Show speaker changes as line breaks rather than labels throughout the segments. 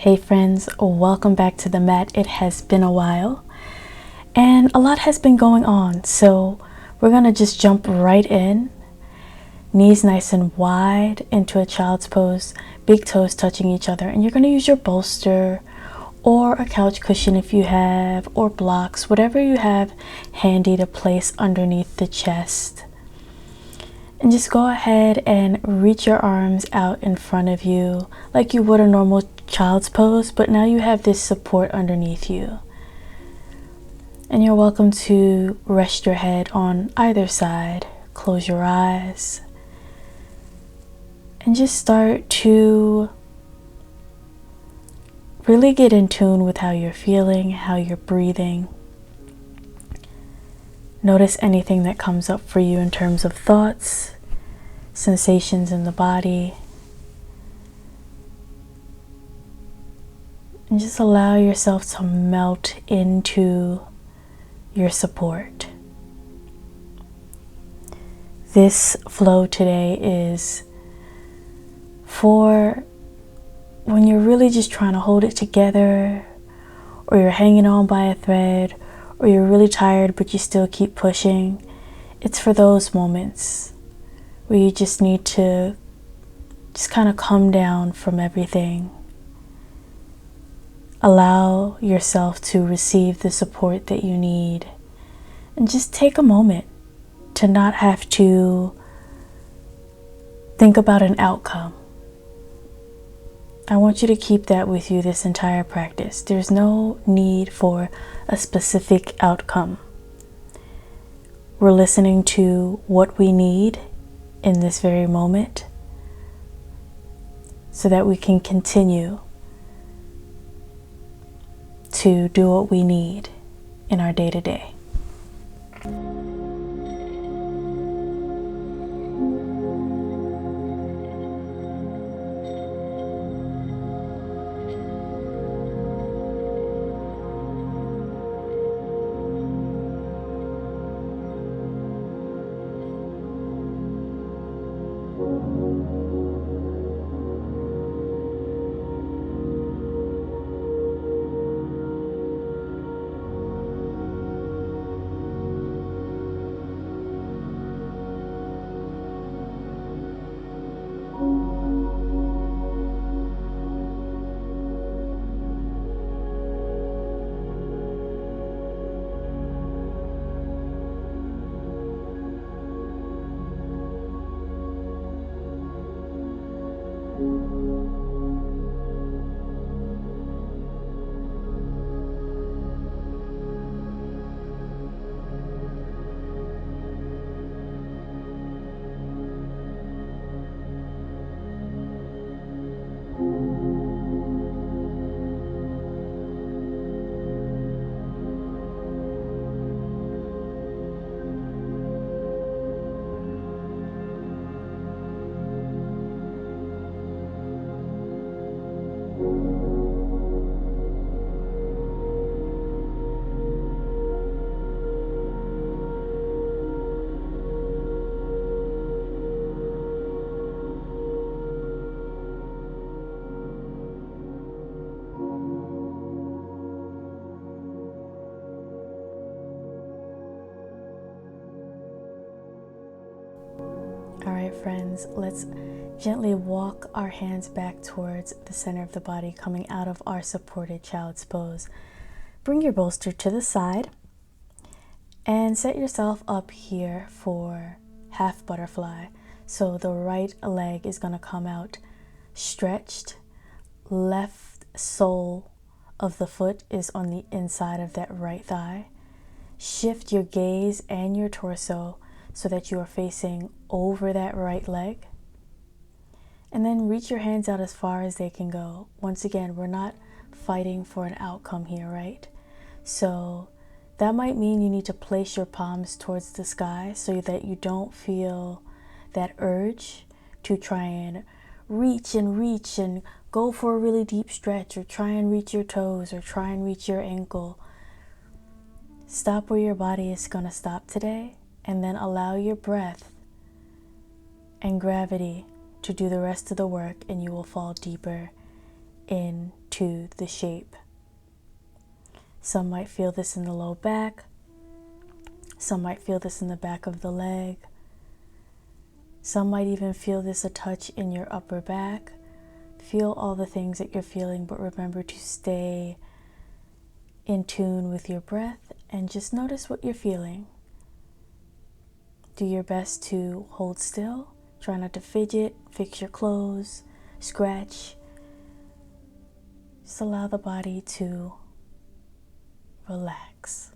Hey friends, welcome back to the mat. It has been a while and a lot has been going on, so we're gonna just jump right in. Knees nice and wide into a child's pose, big toes touching each other, and you're gonna use your bolster or a couch cushion if you have, or blocks, whatever you have handy to place underneath the chest. And just go ahead and reach your arms out in front of you like you would a normal child's pose, but now you have this support underneath you. And you're welcome to rest your head on either side. Close your eyes. And just start to really get in tune with how you're feeling, how you're breathing. Notice anything that comes up for you in terms of thoughts, sensations in the body. And just allow yourself to melt into your support. This flow today is for when you're really just trying to hold it together, or you're hanging on by a thread, or you're really tired but you still keep pushing. It's for those moments where you just need to just kind of come down from everything. Allow yourself to receive the support that you need, and just take a moment to not have to think about an outcome. I want you to keep that with you this entire practice. There's no need for a specific outcome. We're listening to what we need in this very moment so that we can continue to do what we need in our day-to-day. All right, friends, let's gently walk our hands back towards the center of the body, coming out of our supported child's pose. Bring your bolster to the side and set yourself up here for half butterfly. So the right leg is going to come out stretched. Left sole of the foot is on the inside of that right thigh. Shift your gaze and your torso so that you are facing over that right leg. And then reach your hands out as far as they can go. Once again, we're not fighting for an outcome here, right? So that might mean you need to place your palms towards the sky so that you don't feel that urge to try and reach and go for a really deep stretch, or try and reach your toes, or try and reach your ankle. Stop where your body is going to stop today, and then allow your breath and gravity to do the rest of the work, and you will fall deeper into to the shape. Some might feel this in the low back. Some might feel this in the back of the leg. Some might even feel this a touch in your upper back. Feel all the things that you're feeling, but remember to stay in tune with your breath and just notice what you're feeling. Do your best to hold still. Try not to fidget, fix your clothes, scratch. Just allow the body to relax.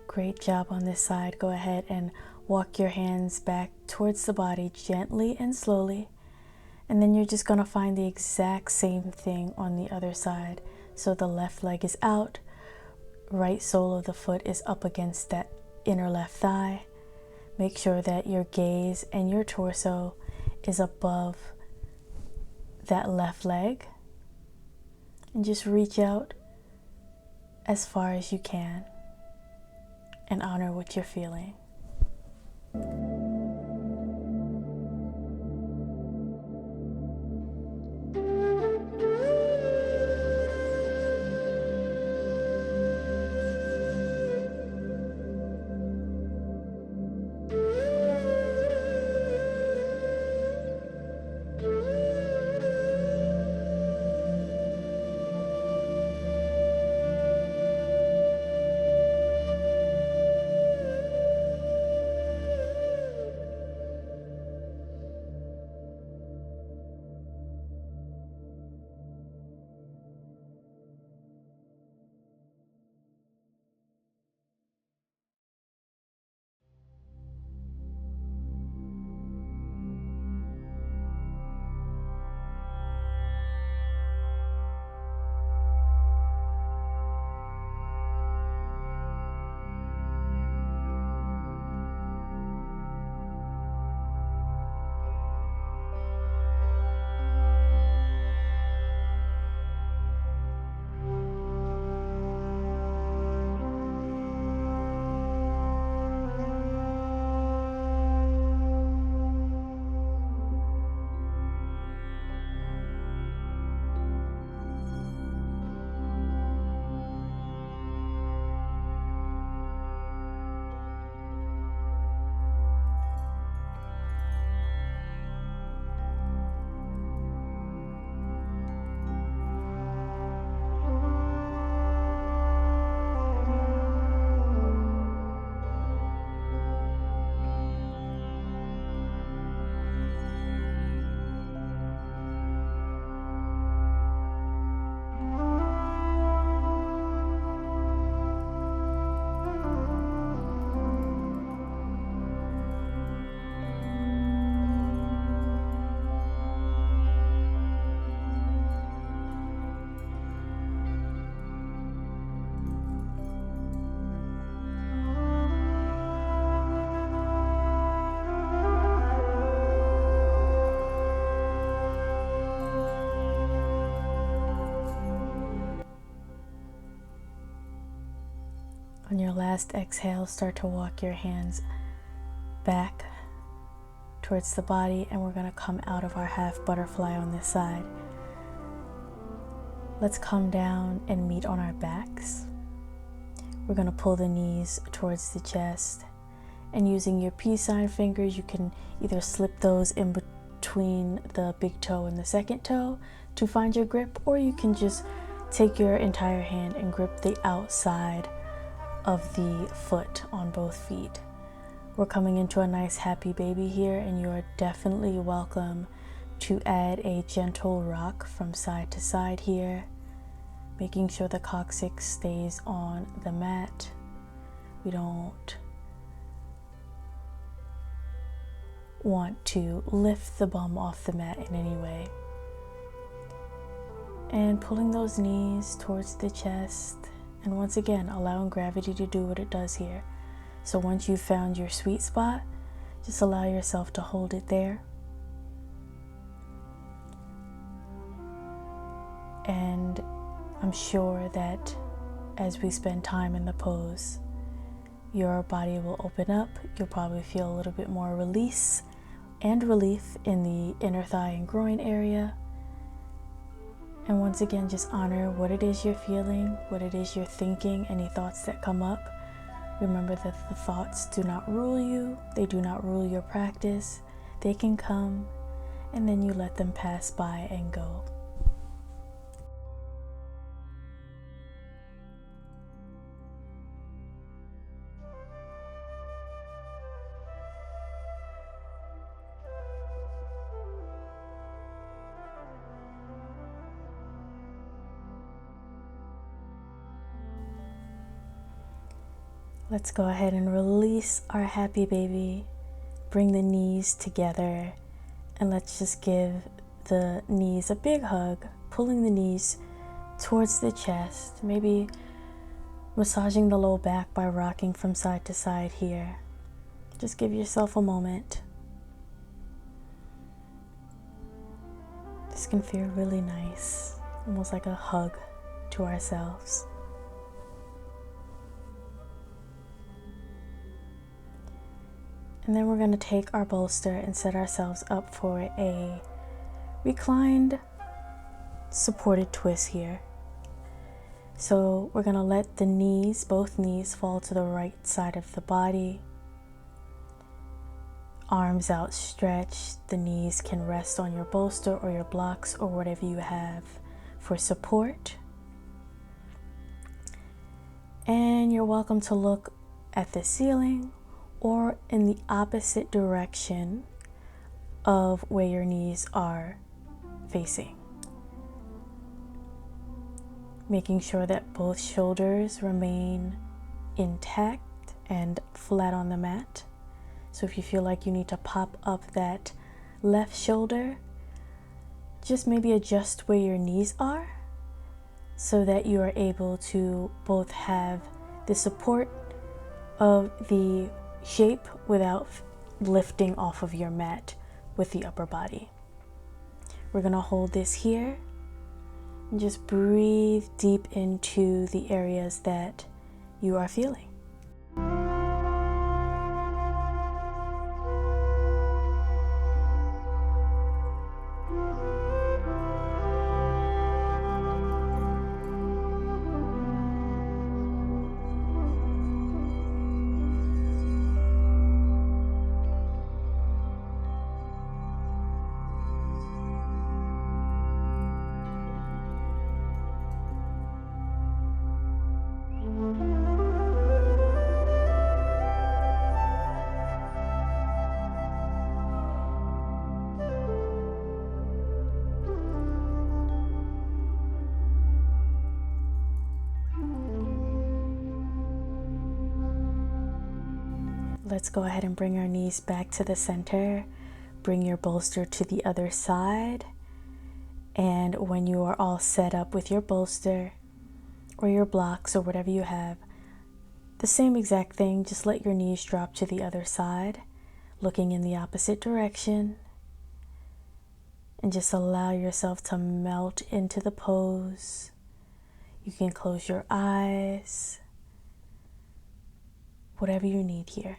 Great job on this side. Go ahead and walk your hands back towards the body gently and slowly. And then you're just going to find the exact same thing on the other side. So the left leg is out, right sole of the foot is up against that inner left thigh. Make sure that your gaze and your torso is above that left leg. And just reach out as far as you can and honor what you're feeling. On your last exhale, start to walk your hands back towards the body, and we're going to come out of our half butterfly on this side. Let's come down and meet on our backs. We're going to pull the knees towards the chest, and using your peace sign fingers, you can either slip those in between the big toe and the second toe to find your grip, or you can just take your entire hand and grip the outside of the foot on both feet. We're coming into a nice happy baby here, and you are definitely welcome to add a gentle rock from side to side here, making sure the coccyx stays on the mat. We don't want to lift the bum off the mat in any way. And pulling those knees towards the chest, and once again allowing gravity to do what it does here. So once you've found your sweet spot, just allow yourself to hold it there. And I'm sure that as we spend time in the pose, your body will open up. You'll probably feel a little bit more release and relief in the inner thigh and groin area. And once again, just honor what it is you're feeling, what it is you're thinking, any thoughts that come up. Remember that the thoughts do not rule you. They do not rule your practice. They can come, and then you let them pass by and go. Let's go ahead and release our happy baby. Bring the knees together, and let's just give the knees a big hug, pulling the knees towards the chest, maybe massaging the low back by rocking from side to side here. Just give yourself a moment. This can feel really nice, almost like a hug to ourselves. And then we're going to take our bolster and set ourselves up for a reclined supported twist here. So we're going to let the knees, both knees, fall to the right side of the body. Arms outstretched. The knees can rest on your bolster or your blocks or whatever you have for support. And you're welcome to look at the ceiling or in the opposite direction of where your knees are facing. Making sure that both shoulders remain intact and flat on the mat. So if you feel like you need to pop up that left shoulder, just maybe adjust where your knees are so that you are able to both have the support of the shape without lifting off of your mat with the upper body. We're going to hold this here and just breathe deep into the areas that you are feeling. Let's go ahead and bring our knees back to the center. Bring your bolster to the other side. And when you are all set up with your bolster or your blocks or whatever you have, the same exact thing, just let your knees drop to the other side, looking in the opposite direction. And just allow yourself to melt into the pose. You can close your eyes, whatever you need here.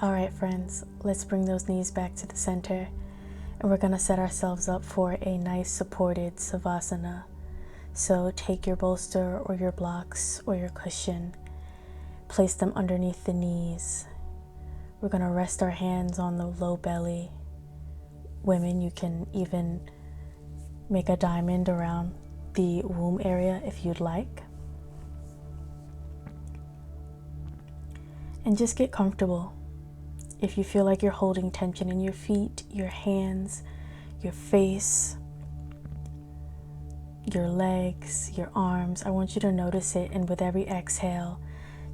All right, friends, let's bring those knees back to the center, and we're gonna set ourselves up for a nice supported Savasana. So take your bolster or your blocks or your cushion, place them underneath the knees. We're gonna rest our hands on the low belly. Women, you can even make a diamond around the womb area if you'd like. And just get comfortable. If you feel like you're holding tension in your feet, your hands, your face, your legs, your arms, I want you to notice it, and with every exhale,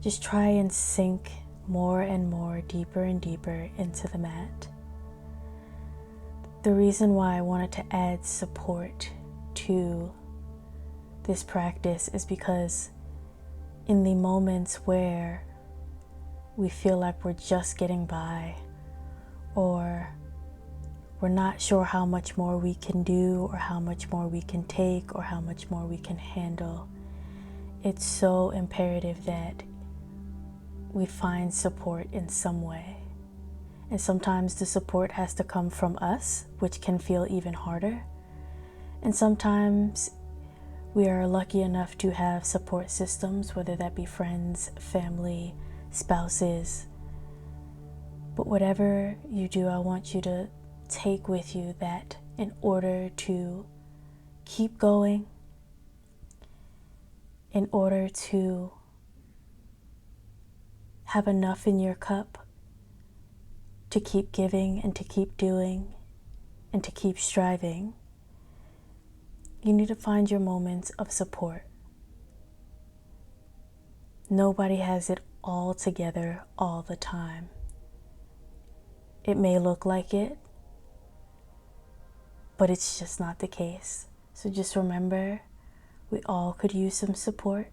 just try and sink more and more, deeper and deeper into the mat. The reason why I wanted to add support to this practice is because in the moments where we feel like we're just getting by, or we're not sure how much more we can do, or how much more we can take, or how much more we can handle, it's so imperative that we find support in some way. And sometimes the support has to come from us, which can feel even harder. And sometimes we are lucky enough to have support systems, whether that be friends, family, spouses. But whatever you do, I want you to take with you that in order to keep going, in order to have enough in your cup to keep giving and to keep doing and to keep striving, you need to find your moments of support. Nobody has it all together all the time. It may look like it, but it's just not the case. So just remember, we all could use some support.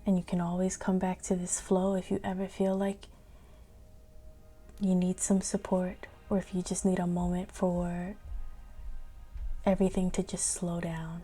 And you can always come back to this flow if you ever feel like you need some support, or if you just need a moment for everything to just slow down.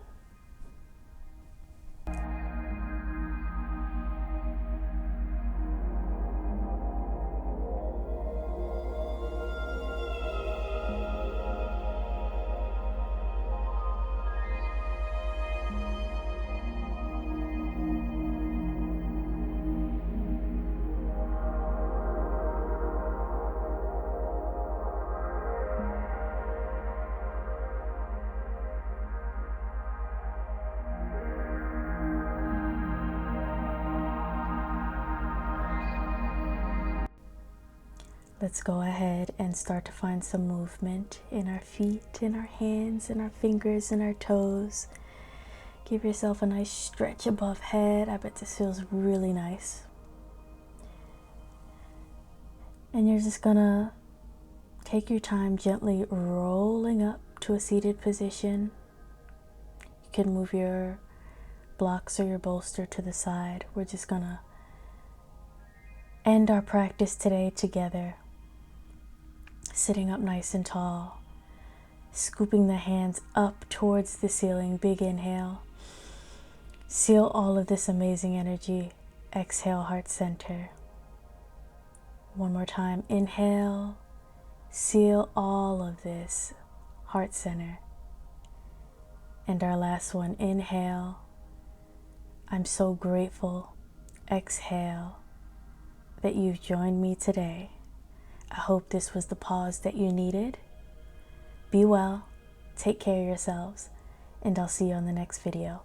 Let's go ahead and start to find some movement in our feet, in our hands, in our fingers, in our toes. Give yourself a nice stretch above head. I bet this feels really nice. And you're just gonna take your time gently rolling up to a seated position. You can move your blocks or your bolster to the side. We're just gonna end our practice today together. Sitting up nice and tall, scooping the hands up towards the ceiling. Big inhale. Seal all of this amazing energy. Exhale, heart center. One more time. Inhale. Seal all of this. Heart center. And our last one. Inhale. I'm so grateful. Exhale that you've joined me today. I hope this was the pause that you needed. Be well, take care of yourselves, and I'll see you on the next video.